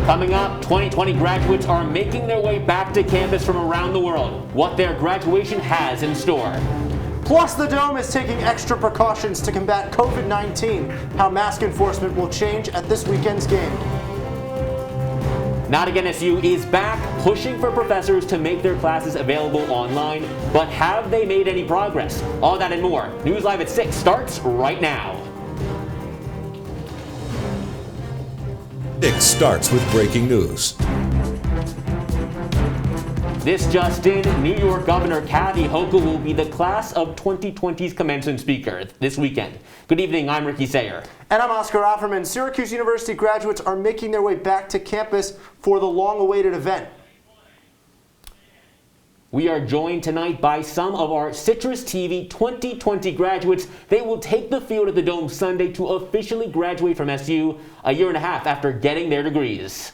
Coming up, 2020 graduates are making their way back to campus from around the world. What their graduation has in store. Plus, the Dome is taking extra precautions to combat COVID-19. How mask enforcement will change at this weekend's game. Not Again SU is back, pushing for professors to make their classes available online. But have they made any progress? All that and more. News Live at 6 starts right now. It starts with breaking news. This just in, New York Governor Kathy Hochul will be the class of 2020's commencement speaker this weekend. Good evening, I'm Ricky Sayer. And I'm Oscar Offerman. Syracuse University graduates are making their way back to campus for the long-awaited event. We are joined tonight by some of our CitrusTV 2020 graduates. They will take the field at the Dome Sunday to officially graduate from SU a year and a half after getting their degrees.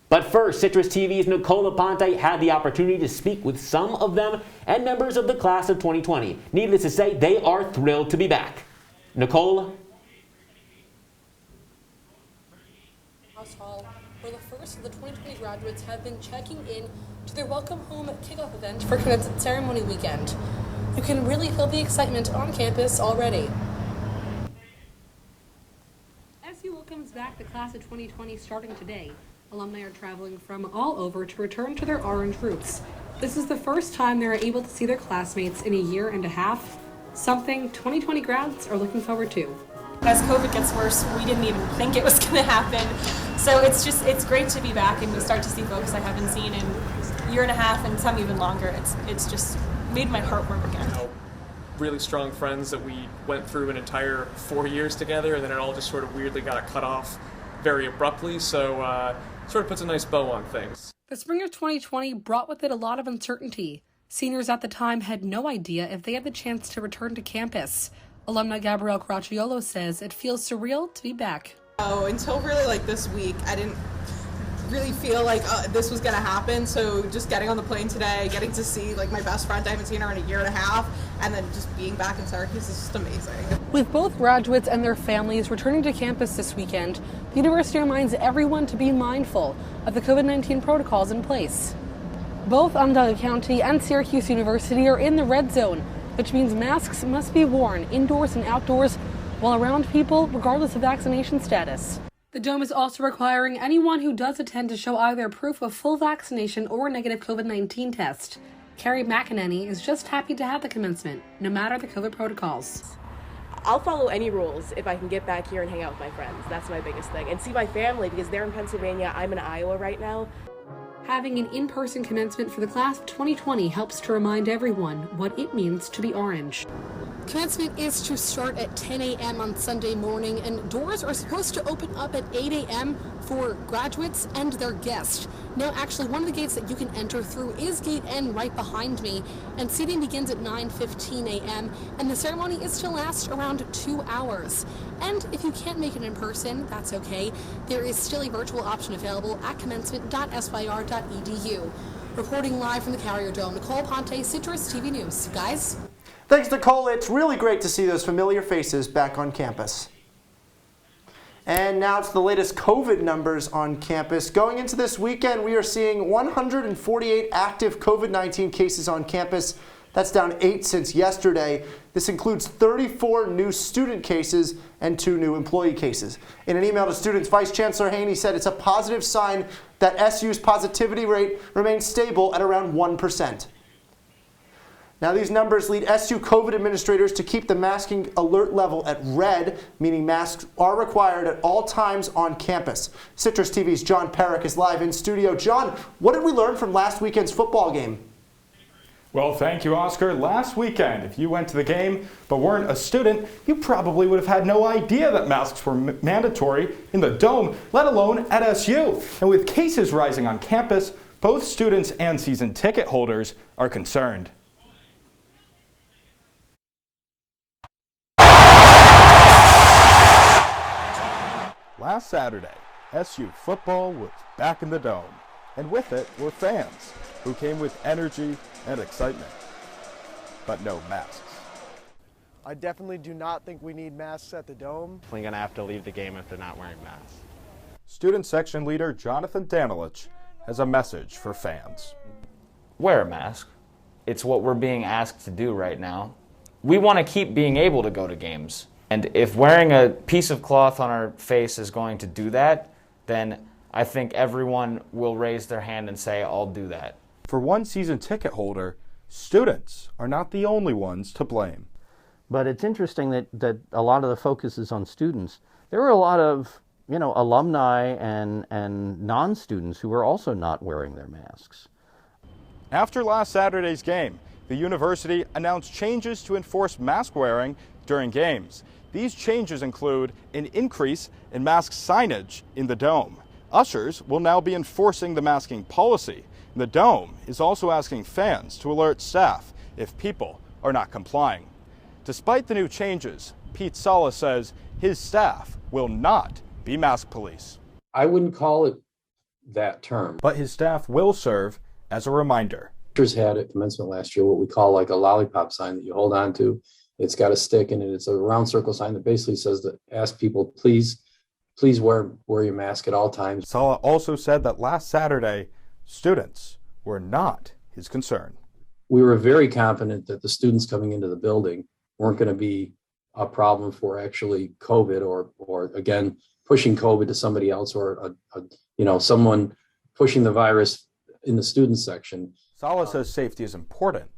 But first, CitrusTV's Nicole Aponte had the opportunity to speak with some of them and members of the class of 2020. Needless to say, they are thrilled to be back. Nicole? House Hall, where the first of the 2020 graduates have been checking in to their welcome home kickoff event for commencement ceremony weekend. You can really feel the excitement on campus already. SU welcomes back the class of 2020 starting today. Alumni are traveling from all over to return to their orange roots. This is the first time they are able to see their classmates in a year and a half, something 2020 grads are looking forward to. As COVID gets worse, we didn't even think it was going to happen. So it's great to be back and we start to see folks I haven't seen in a year and a half and some even longer. It's just made my heart warm again. Really strong friends that we went through an entire 4 years together, and then it all just sort of weirdly got cut off very abruptly, so sort of puts a nice bow on things. The spring of 2020 brought with it a lot of uncertainty. Seniors at the time had no idea if they had the chance to return to campus. Alumna Gabrielle Caracciolo says it feels surreal to be back. Until really like this week, I didn't really feel like this was going to happen. So just getting on the plane today, getting to see like my best friend, I haven't seen her in a year and a half, and then just being back in Syracuse is just amazing. With both graduates and their families returning to campus this weekend, the university reminds everyone to be mindful of the COVID-19 protocols in place. Both Onondaga County and Syracuse University are in the red zone, which means masks must be worn indoors and outdoors while around people, regardless of vaccination status. The Dome is also requiring anyone who does attend to show either proof of full vaccination or a negative COVID-19 test. Carrie McEnany is just happy to have the commencement, no matter the COVID protocols. I'll follow any rules if I can get back here and hang out with my friends. That's my biggest thing. And see my family, because they're in Pennsylvania. I'm in Iowa right now. Having an in-person commencement for the class of 2020 helps to remind everyone what it means to be orange. Commencement is to start at 10 a.m. on Sunday morning, and doors are supposed to open up at 8 a.m. for graduates and their guests. Now, actually, one of the gates that you can enter through is Gate N right behind me, and seating begins at 9:15 a.m., and the ceremony is to last around 2 hours. And if you can't make it in person, that's okay. There is still a virtual option available at commencement.syr.edu. Reporting live from the Carrier Dome, Nicole Aponte, CitrusTV News. Guys? Thanks, Nicole. It's really great to see those familiar faces back on campus. And now it's the latest COVID numbers on campus. Going into this weekend, we are seeing 148 active COVID-19 cases on campus. That's down 8 since yesterday. This includes 34 new student cases and 2 new employee cases. In an email to students, Vice Chancellor Haney said it's a positive sign that SU's positivity rate remains stable at around 1%. Now, these numbers lead SU COVID administrators to keep the masking alert level at red, meaning masks are required at all times on campus. Citrus TV's John Perik is live in studio. John, what did we learn from last weekend's football game? Well, thank you, Oscar. Last weekend, if you went to the game but weren't a student, you probably would have had no idea that masks were mandatory in the Dome, let alone at SU. And with cases rising on campus, both students and season ticket holders are concerned. Last Saturday, SU football was back in the Dome, and with it were fans who came with energy and excitement, but no masks. I definitely do not think we need masks at the Dome. We're going to have to leave the game if they're not wearing masks. Student Section Leader Jonathan Danilich has a message for fans. Wear a mask. It's what we're being asked to do right now. We want to keep being able to go to games. And if wearing a piece of cloth on our face is going to do that, then I think everyone will raise their hand and say, I'll do that. For one season ticket holder, students are not the only ones to blame. But it's interesting that a lot of the focus is on students. There were a lot of, alumni and non-students who were also not wearing their masks. After last Saturday's game, the university announced changes to enforce mask wearing during games. These changes include an increase in mask signage in the Dome. Ushers will now be enforcing the masking policy. The Dome is also asking fans to alert staff if people are not complying. Despite the new changes, Pete Sala says his staff will not be mask police. I wouldn't call it that term. But his staff will serve as a reminder. Teachers had at commencement last year what we call like a lollipop sign that you hold on to. It's got a stick in it. It's a round circle sign that basically says to ask people, please wear your mask at all times. Sala also said that last Saturday, students were not his concern. We were very confident that the students coming into the building weren't going to be a problem for actually COVID or again, pushing COVID to somebody else or someone pushing the virus in the student section. Sala says safety is important,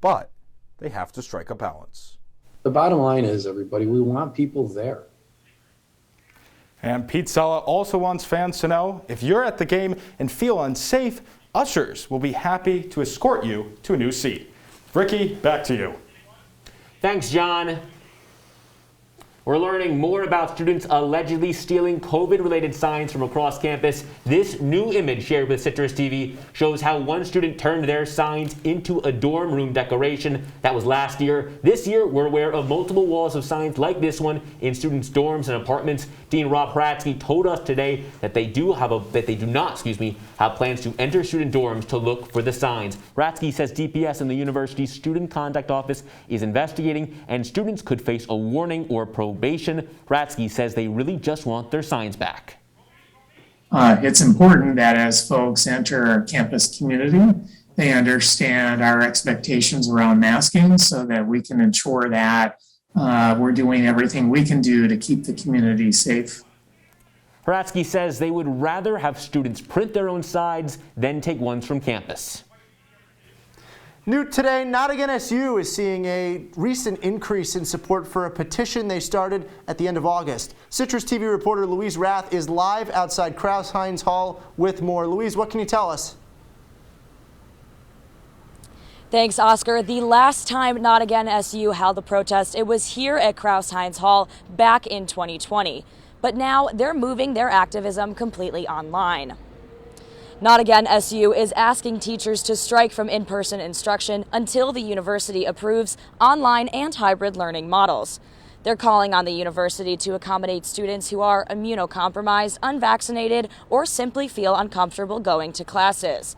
but they have to strike a balance. The bottom line is, everybody, we want people there. And Pete Sala also wants fans to know if you're at the game and feel unsafe, ushers will be happy to escort you to a new seat. Ricky, back to you. Thanks, John. We're learning more about students allegedly stealing COVID-related signs from across campus. This new image shared with Citrus TV shows how one student turned their signs into a dorm room decoration. That was last year. This year, we're aware of multiple walls of signs like this one in students' dorms and apartments. Dean Rob Hratsky told us today that they do not have plans to enter student dorms to look for the signs. Hratsky says DPS and the university's student contact office is investigating, and students could face a warning or probation. Hratsky says they really just want their signs back. It's important that as folks enter our campus community, they understand our expectations around masking so that we can ensure that we're doing everything we can do to keep the community safe. Hratsky says they would rather have students print their own signs than take ones from campus. New today, Not Again SU is seeing a recent increase in support for a petition they started at the end of August. CitrusTV reporter Louise Rath is live outside Crouse-Hinds Hall with more. Louise, what can you tell us? Thanks, Oscar. The last time Not Again SU held a protest, it was here at Crouse-Hinds Hall back in 2020. But now they're moving their activism completely online. Not Again SU is asking teachers to strike from in-person instruction until the university approves online and hybrid learning models. They're calling on the university to accommodate students who are immunocompromised, unvaccinated, or simply feel uncomfortable going to classes.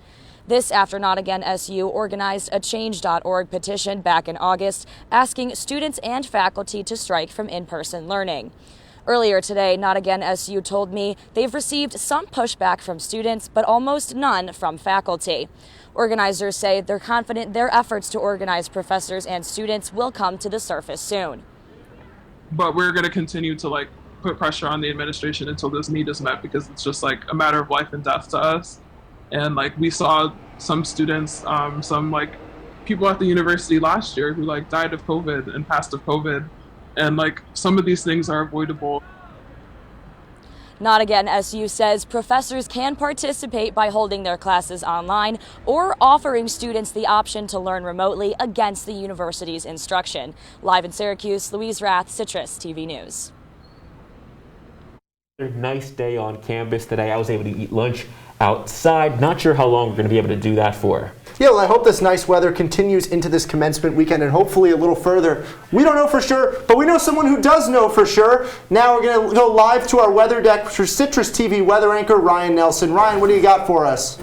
This after Not Again SU organized a Change.org petition back in August asking students and faculty to strike from in-person learning. Earlier today, Not Again SU told me they've received some pushback from students, but almost none from faculty. Organizers say they're confident their efforts to organize professors and students will come to the surface soon. But we're going to continue to put pressure on the administration until this need is met, because it's just a matter of life and death to us. And we saw some students, some people at the university last year who died of COVID and passed of COVID. And some of these things are avoidable. Not Again SU says professors can participate by holding their classes online or offering students the option to learn remotely against the university's instruction. Live in Syracuse, Louise Rath, Citrus TV News. Nice day on campus today. I was able to eat lunch outside. Not sure how long we're going to be able to do that for. Yeah, well, I hope this nice weather continues into this commencement weekend and hopefully a little further. We don't know for sure, but we know someone who does know for sure. Now we're going to go live to our weather deck for Citrus TV weather anchor Ryan Nelson. Ryan, what do you got for us?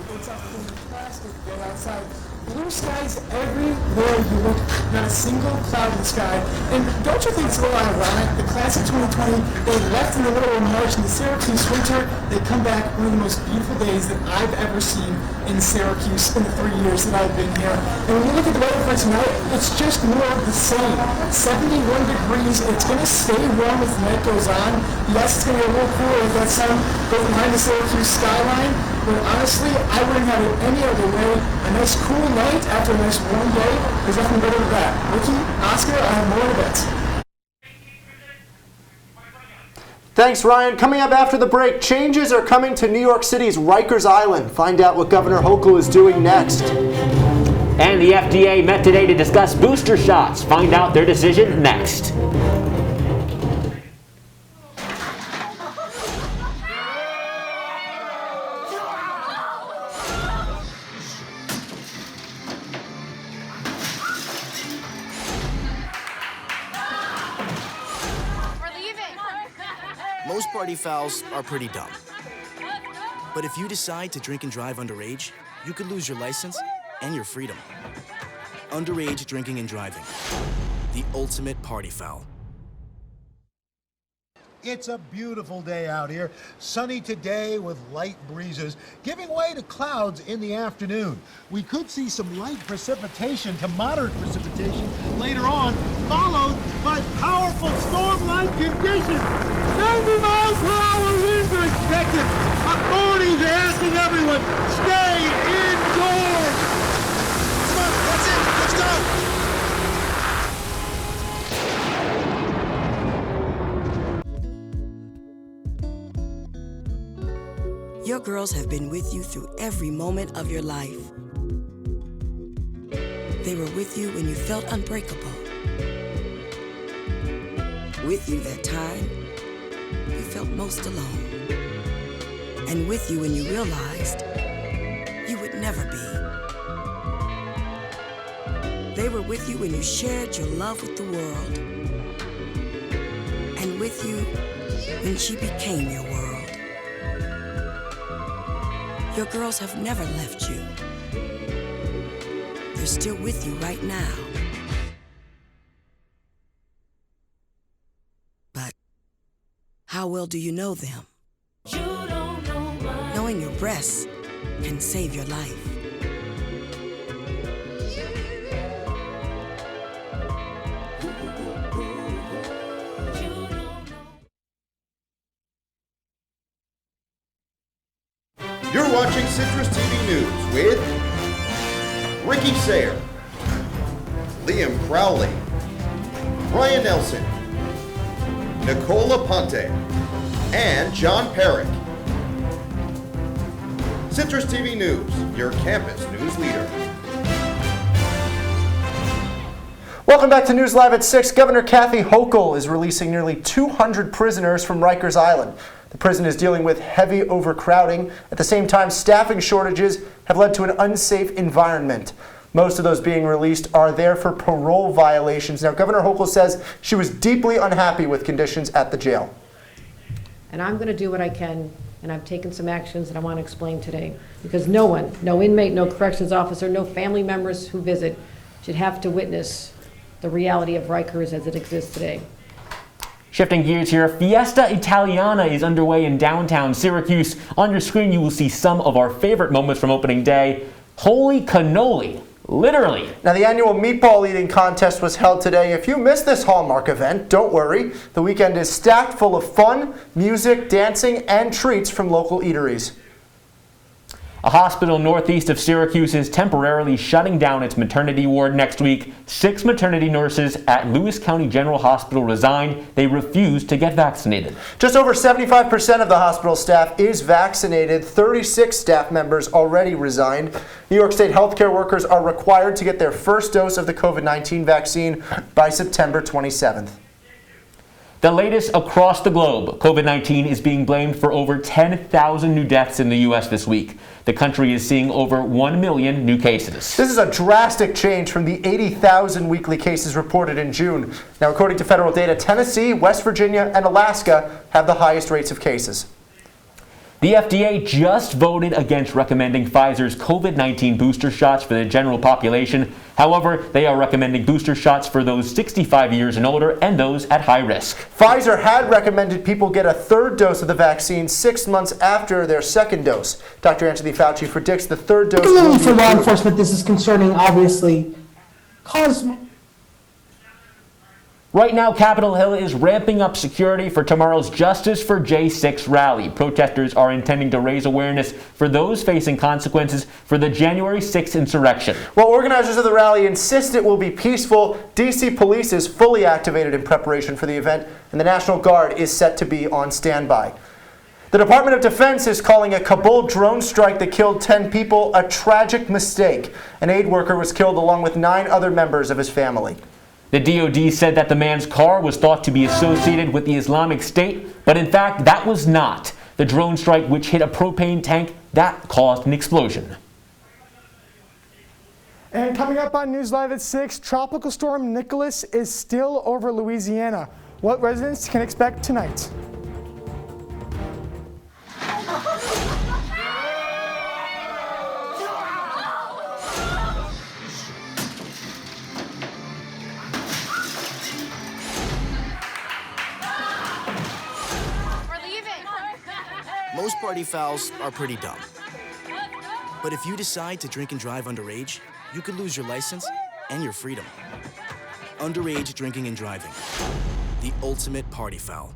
skies everywhere you look, not a single cloud in the sky. And don't you think it's a little ironic? The class of 2020, they left in the middle of March in the Syracuse winter. They come back one of the most beautiful days that I've ever seen in Syracuse in the 3 years that I've been here. And when you look at the weather for tonight, it's just more of the same. 71 degrees. It's going to stay warm as the night goes on. Yes, it's going to be a little cooler with that sun go behind the Syracuse skyline. But honestly, I wouldn't have it any other way. A nice cool night after a nice warm day. There's nothing better than that. Ricky, Oscar, I have more events. Thanks, Ryan. Coming up after the break, changes are coming to New York City's Rikers Island. Find out what Governor Hochul is doing next. And the FDA met today to discuss booster shots. Find out their decision next. Most party fouls are pretty dumb. But if you decide to drink and drive underage, you could lose your license and your freedom. Underage drinking and driving. The ultimate party foul. It's a beautiful day out here. Sunny today with light breezes, giving way to clouds in the afternoon. We could see some light precipitation to moderate precipitation later on, followed by powerful storm-like conditions. 90 miles per hour winds are expected. Authorities are asking everyone, stay indoors. Come on, that's it. Let's go. Your girls have been with you through every moment of your life. They were with you when you felt unbreakable. With you that time you felt most alone. And with you when you realized you would never be. They were with you when you shared your love with the world. And with you when she became your world. Your girls have never left you. They're still with you right now. But how well do you know them? You don't know mine. Knowing your breasts can save your life. You're watching Citrus TV News with Ricky Sayre, Liam Crowley, Ryan Nelson, Nicole Aponte, and John Perik. Citrus TV News, your campus news leader. Welcome back to News Live at 6. Governor Kathy Hochul is releasing nearly 200 prisoners from Rikers Island. The prison is dealing with heavy overcrowding. At the same time, staffing shortages have led to an unsafe environment. Most of those being released are there for parole violations. Now, Governor Hochul says she was deeply unhappy with conditions at the jail. And I'm going to do what I can, and I've taken some actions that I want to explain today. Because no one, no inmate, no corrections officer, no family members who visit should have to witness the reality of Rikers as it exists today. Shifting gears here, Fiesta Italiana is underway in downtown Syracuse. On your screen, you will see some of our favorite moments from opening day. Holy cannoli, literally. Now, the annual meatball eating contest was held today. If you missed this Hallmark event, don't worry. The weekend is stacked full of fun, music, dancing, and treats from local eateries. A hospital northeast of Syracuse is temporarily shutting down its maternity ward next week. 6 maternity nurses at Lewis County General Hospital resigned. They refused to get vaccinated. Just over 75% of the hospital staff is vaccinated. 36 staff members already resigned. New York State healthcare workers are required to get their first dose of the COVID-19 vaccine by September 27th. The latest across the globe, COVID-19 is being blamed for over 10,000 new deaths in the U.S. this week. The country is seeing over 1 million new cases. This is a drastic change from the 80,000 weekly cases reported in June. Now, according to federal data, Tennessee, West Virginia, and Alaska have the highest rates of cases. The FDA just voted against recommending Pfizer's COVID-19 booster shots for the general population. However, they are recommending booster shots for those 65 years and older and those at high risk. Pfizer had recommended people get a third dose of the vaccine 6 months after their second dose. Dr. Anthony Fauci predicts the third dose will Particularly be for law approved. enforcement, this is concerning, obviously. Right now, Capitol Hill is ramping up security for tomorrow's Justice for J6 rally. Protesters are intending to raise awareness for those facing consequences for the January 6th insurrection. While organizers of the rally insist it will be peaceful, D.C. police is fully activated in preparation for the event, and the National Guard is set to be on standby. The Department of Defense is calling a Kabul drone strike that killed 10 people a tragic mistake. An aid worker was killed along with 9 other members of his family. The DoD said that the man's car was thought to be associated with the Islamic State, but in fact that was not. The drone strike, which hit a propane tank, that caused an explosion. And coming up on News Live at 6, Tropical Storm Nicholas is still over Louisiana. What residents can expect tonight? Most party fouls are pretty dumb. But if you decide to drink and drive underage, you could lose your license and your freedom. Underage drinking and driving. The ultimate party foul.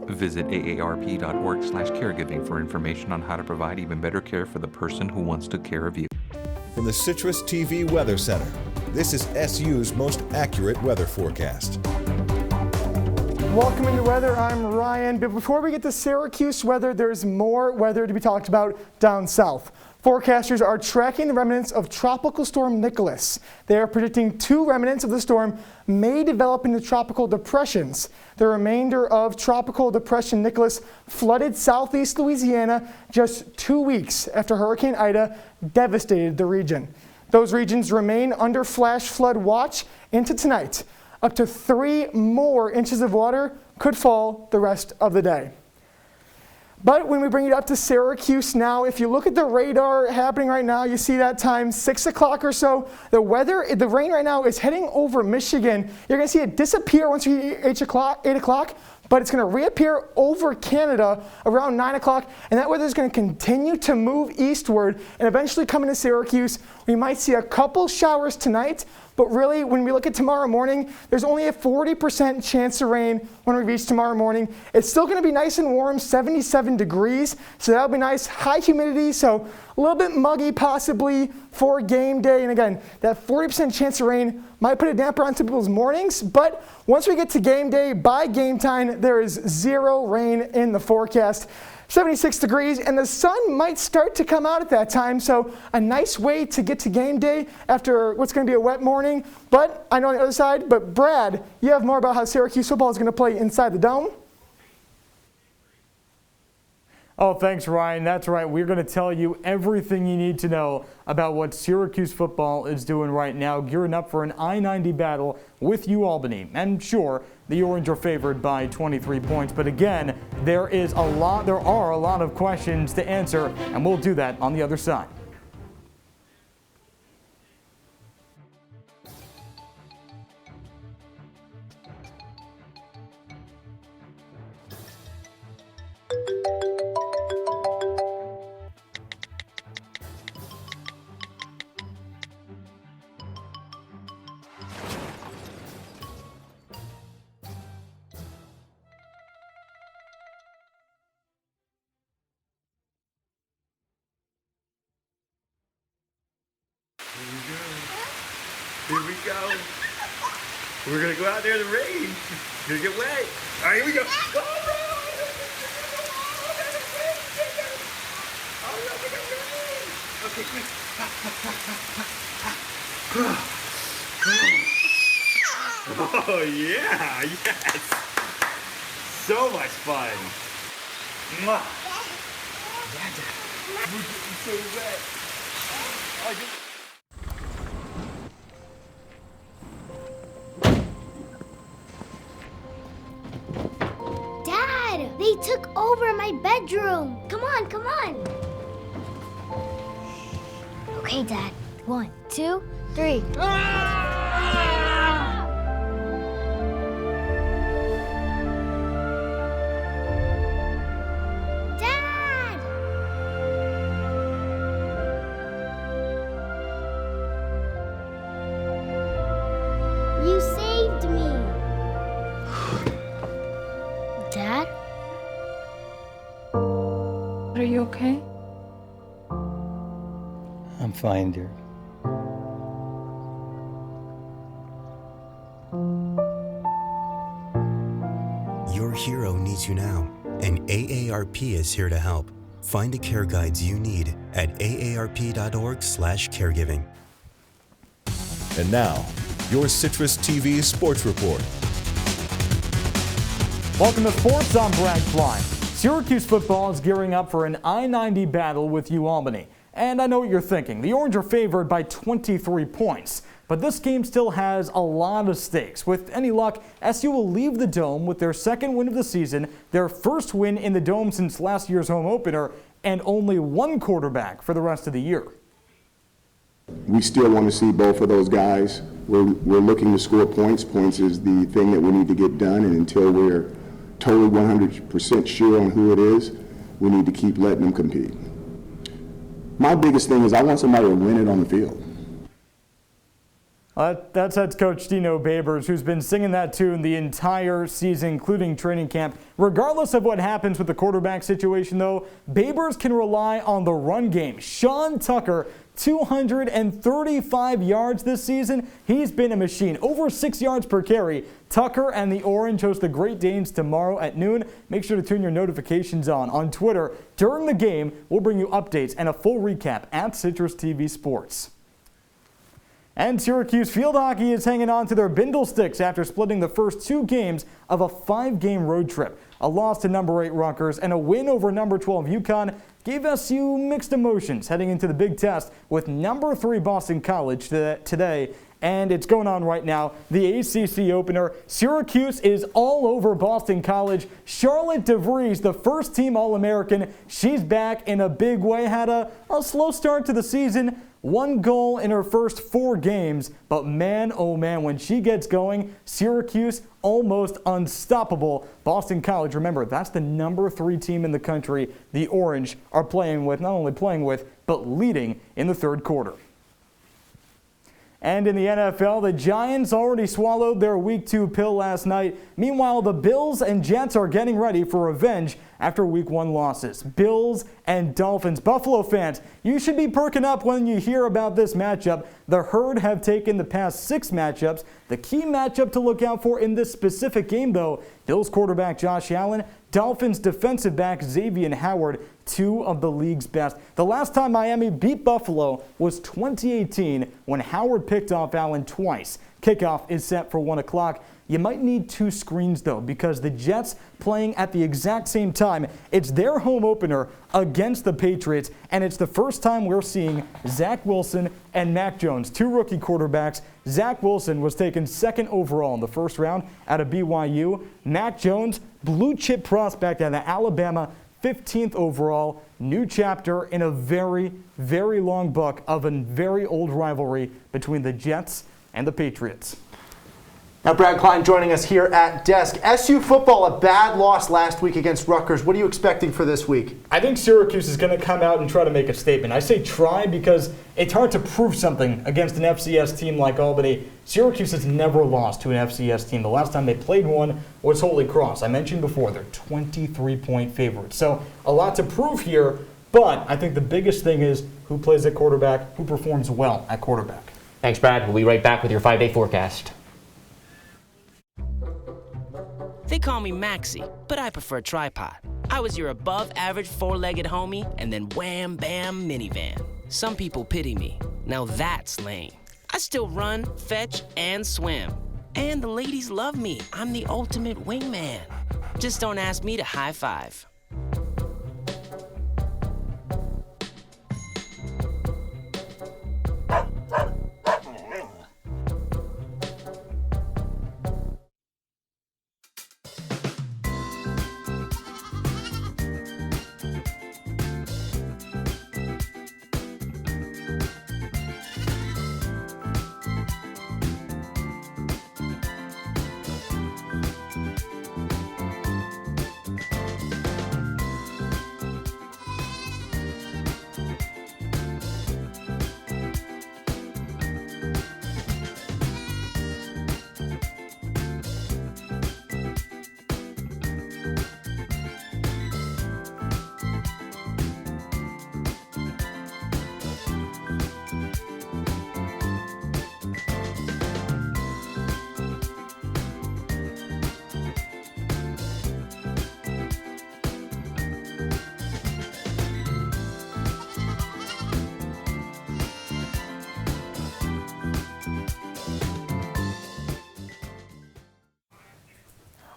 Visit aarp.org/caregiving for information on how to provide even better care for the person who wants to care of you. From the CitrusTV Weather Center, this is SU's most accurate weather forecast. Welcome into weather. I'm Ryan. But before we get to Syracuse weather, there's more weather to be talked about down south. Forecasters are tracking the remnants of Tropical Storm Nicholas. They are predicting 2 remnants of the storm may develop into tropical depressions. The remainder of Tropical Depression Nicholas flooded southeast Louisiana just 2 weeks after Hurricane Ida devastated the region. Those regions remain under flash flood watch into tonight. Up to 3 more inches of water could fall the rest of the day. But when we bring it up to Syracuse now, if you look at the radar happening right now, you see that time 6 o'clock or so. The rain right now is heading over Michigan. You're going to see it disappear once we hit 8 o'clock, but it's going to reappear over Canada around 9 o'clock, and that weather is going to continue to move eastward and eventually come into Syracuse. We might see a couple showers tonight, but really, when we look at tomorrow morning, there's only a 40% chance of rain when we reach tomorrow morning. It's still going to be nice and warm, 77 degrees, so that'll be nice. High humidity, so a little bit muggy possibly for game day. And again, that 40% chance of rain might put a damper on some people's mornings, but once we get to game day, by game time, there is 0 rain in the forecast. 76 degrees, and the sun might start to come out at that time, so a nice way to get to game day after what's going to be a wet morning. But I know on the other side, but Brad, you have more about how Syracuse football is going to play inside the dome? Oh, thanks, Ryan. That's right. We're going to tell you everything you need to know about what Syracuse football is doing right now, gearing up for an I-90 battle with UAlbany. And sure, the Orange are favored by 23 points. But again, there are a lot of questions to answer, and we'll do that on the other side. Here we go. We're gonna go out there in the rain. Gonna get wet. All right, here we go. Okay, quick. Oh yeah, yes. So much fun. Mwah. We're getting so wet. Dad, they took over my bedroom. Come on, come on. Okay, Dad. 1, 2, 3. Dad! You saved me. Dad? Are you okay? I'm fine, dear. Your hero needs you now, and AARP is here to help. Find the care guides you need at aarp.org/caregiving. And now, your Citrus TV Sports Report. Welcome to Sports. I'm Brad Klein. Syracuse football is gearing up for an I-90 battle with UAlbany. And I know what you're thinking. The Orange are favored by 23 points. But this game still has a lot of stakes. With any luck, SU will leave the Dome with their second win of the season, their first win in the Dome since last year's home opener, and only one quarterback for the rest of the year. We still want to see both of those guys. We're looking to score points. Points is the thing that we need to get done, and until we're totally 100% sure on who it is, we need to keep letting them compete. My biggest thing is I want somebody to win it on the field. That's head coach Dino Babers, who's been singing that tune the entire season, including training camp. Regardless of what happens with the quarterback situation, though, Babers can rely on the run game. Sean Tucker, 235 yards this season. He's been a machine. Over 6 yards per carry. Tucker and the Orange host the Great Danes tomorrow at noon. Make sure to turn your notifications on Twitter. During the game, we'll bring you updates and a full recap at CitrusTV Sports. And Syracuse field hockey is hanging on to their bindle sticks after splitting the first 2 games of a 5-game road trip. A loss to number 8 Rutgers and a win over number 12 UConn gave SU mixed emotions heading into the big test with number 3 Boston College today. And it's going on right now. The ACC opener. Syracuse is all over Boston College. Charlotte DeVries, the first team All-American. She's back in a big way. Had a slow start to the season. 1 goal in her first 4 games, but man, oh man, when she gets going, Syracuse almost unstoppable. Boston College, remember, that's the number 3 team in the country. The Orange are not only playing with, but leading in the third quarter. And in the NFL, the Giants already swallowed their Week 2 pill last night. Meanwhile, the Bills and Jets are getting ready for revenge after Week 1 losses. Bills and Dolphins. Buffalo fans, you should be perking up when you hear about this matchup. The Herd have taken the past 6 matchups. The key matchup to look out for in this specific game, though, Bills quarterback Josh Allen, Dolphins defensive back Xavier Howard, 2 of the league's best. The last time Miami beat Buffalo was 2018 when Howard picked off Allen twice. Kickoff is set for 1 o'clock. You might need 2 screens, though, because the Jets playing at the exact same time. It's their home opener against the Patriots, and it's the first time we're seeing Zach Wilson and Mac Jones, 2 rookie quarterbacks. Zach Wilson was taken 2nd overall in the first round out of BYU. Mac Jones, blue chip prospect out of Alabama, 15th overall. New chapter in a very, very long book of a very old rivalry between the Jets and the Patriots. Now, Brad Klein joining us here at desk. SU football, a bad loss last week against Rutgers. What are you expecting for this week? I think Syracuse is going to come out and try to make a statement. I say try because it's hard to prove something against an FCS team like Albany. Syracuse has never lost to an FCS team. The last time they played one was Holy Cross. I mentioned before, they're 23-point favorites. So a lot to prove here, but I think the biggest thing is who plays at quarterback, who performs well at quarterback. Thanks, Brad. We'll be right back with your 5-day forecast. They call me Maxie, but I prefer tripod. I was your above-average four-legged homie, and then wham, bam, minivan. Some people pity me. Now that's lame. I still run, fetch, and swim. And the ladies love me. I'm the ultimate wingman. Just don't ask me to high five.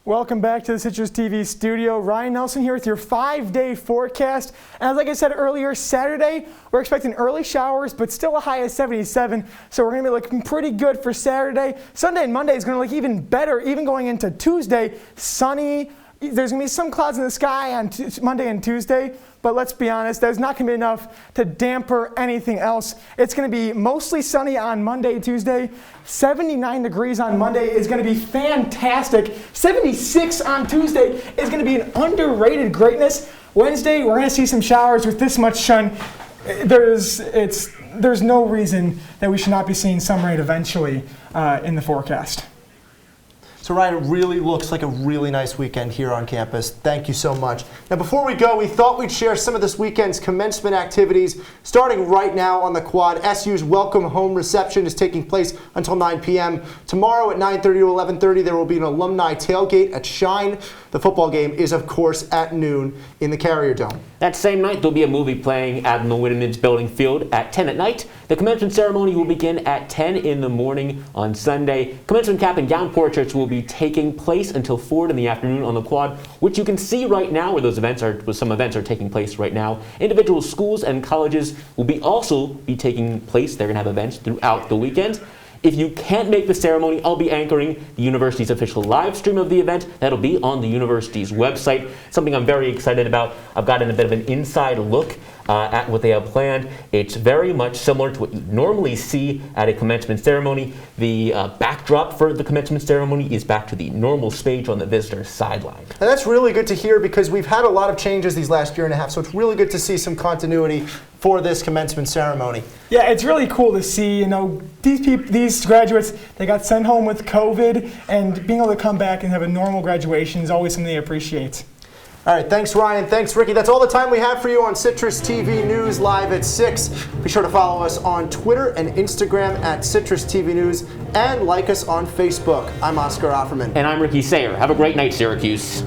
Welcome back to the Citrus TV studio. Ryan Nelson here with your 5-day forecast. And like I said earlier, Saturday, we're expecting early showers, but still a high of 77. So we're going to be looking pretty good for Saturday. Sunday and Monday is going to look even better, even going into Tuesday. Sunny. There's going to be some clouds in the sky on Monday and Tuesday, but let's be honest, that's not going to be enough to damper anything else. It's going to be mostly sunny on Monday, Tuesday. 79 degrees on Monday is going to be fantastic. 76 on Tuesday is going to be an underrated greatness. Wednesday, we're going to see some showers with this much sun. There's no reason that we should not be seeing some rain eventually in the forecast. So Ryan, it really looks like a really nice weekend here on campus. Thank you so much. Now before we go, we thought we'd share some of this weekend's commencement activities. Starting right now on the quad, SU's welcome home reception is taking place until 9 p.m. Tomorrow at 9:30 to 11:30, there will be an alumni tailgate at Shine. The football game is, of course, at noon in the Carrier Dome. That same night, there'll be a movie playing at the Women's Building Field at 10 at night. The commencement ceremony will begin at 10 in the morning on Sunday. Commencement cap and gown portraits will be taking place until 4 in the afternoon on the quad, which you can see right now where some events are taking place right now. Individual schools and colleges will also be taking place. They're going to have events throughout the weekend. If you can't make the ceremony, I'll be anchoring the university's official live stream of the event. That'll be on the university's website. Something I'm very excited about. I've gotten a bit of an inside look at what they have planned. It's very much similar to what you normally see at a commencement ceremony. The backdrop for the commencement ceremony is back to the normal stage on the visitor sideline. And that's really good to hear because we've had a lot of changes these last year and a half, so it's really good to see some continuity for this commencement ceremony. Yeah, it's really cool to see, these graduates, they got sent home with COVID, and being able to come back and have a normal graduation is always something they appreciate. All right, thanks Ryan, thanks Ricky. That's all the time we have for you on Citrus TV News live at 6. Be sure to follow us on Twitter and Instagram at Citrus TV News and like us on Facebook. I'm Oscar Offerman. And I'm Ricky Sayer. Have a great night, Syracuse.